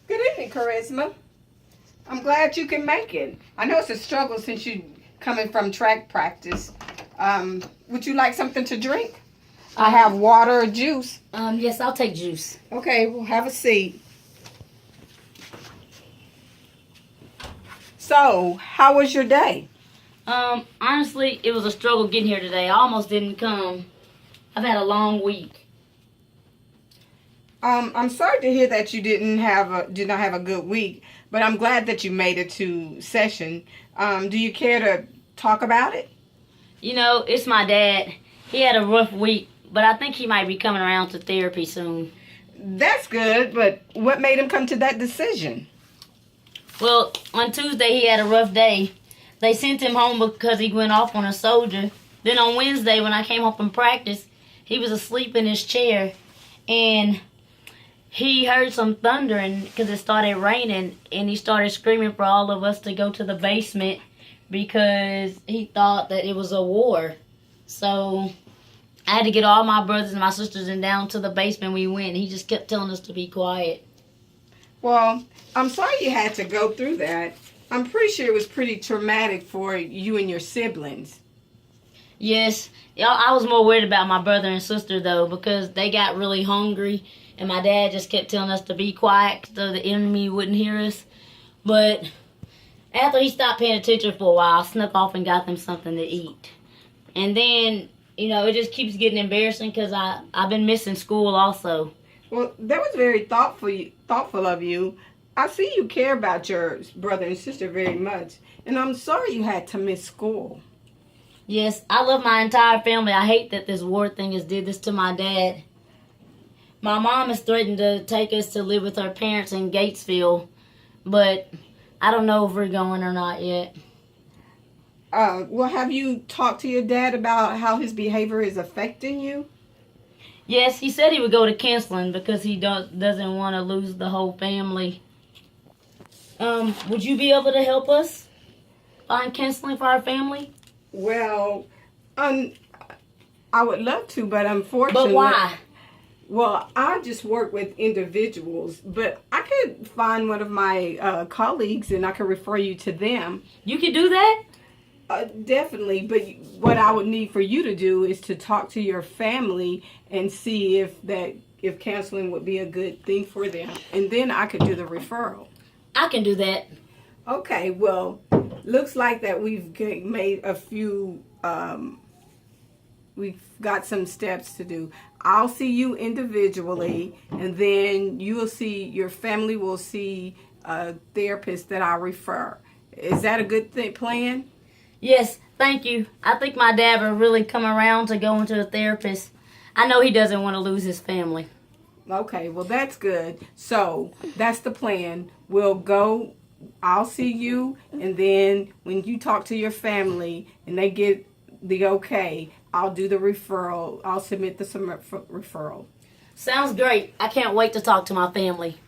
Good evening, Charisma. I'm glad you can make it. I know it's a struggle since you coming from track practice. Would you like something to drink? I have water or juice. Yes, I'll take juice. Okay, well, have a seat. So, how was your day? Honestly, it was a struggle getting here today. I almost didn't come. I've had a long week. I'm sorry to hear that you did not have a good week, but I'm glad that you made it to session. Do you care to talk about it? You know, it's my dad. He had a rough week, but I think he might be coming around to therapy soon. That's good, but what made him come to that decision? Well, on Tuesday he had a rough day. They sent him home because he went off on a soldier. Then on Wednesday when I came home from practice, he was asleep in his chair, and he heard some thundering because it started raining, and he started screaming for all of us to go to the basement because he thought that it was a war. So I had to get all my brothers and my sisters and down to the basement we went. He just kept telling us to be quiet. Well, I'm sorry you had to go through that. I'm pretty sure it was pretty traumatic for you and your siblings. Yes, I was more worried about my brother and sister, though, because they got really hungry, and my dad just kept telling us to be quiet so the enemy wouldn't hear us. But after he stopped paying attention for a while, I snuck off and got them something to eat. And then, you know, it just keeps getting embarrassing because I've been missing school also. Well, that was very thoughtful of you. I see you care about your brother and sister very much, and I'm sorry you had to miss school. Yes, I love my entire family. I hate that this war thing has did this to my dad. My mom has threatened to take us to live with her parents in Gatesville, but I don't know if we're going or not yet. Well, have you talked to your dad about how his behavior is affecting you? Yes, he said he would go to counseling because he doesn't want to lose the whole family. Would you be able to help us find counseling for our family? Well, I would love to, but unfortunately... But why? Well, I just work with individuals, but I could find one of my colleagues and I could refer you to them. You could do that? Definitely, but what I would need for you to do is to talk to your family and see if counseling would be a good thing for them, and then I could do the referral. I can do that. Okay, well, looks like that we've made a few, we've got some steps to do. I'll see you individually, and then your family will see a therapist that I refer. Is that a good plan? Yes, thank you. I think my dad will really come around to going to a therapist. I know he doesn't want to lose his family. Okay, well, that's good. So that's the plan. We'll go, I'll see you, and then when you talk to your family and they get the okay, I'll do the referral. I'll submit the referral. Sounds great. I can't wait to talk to my family.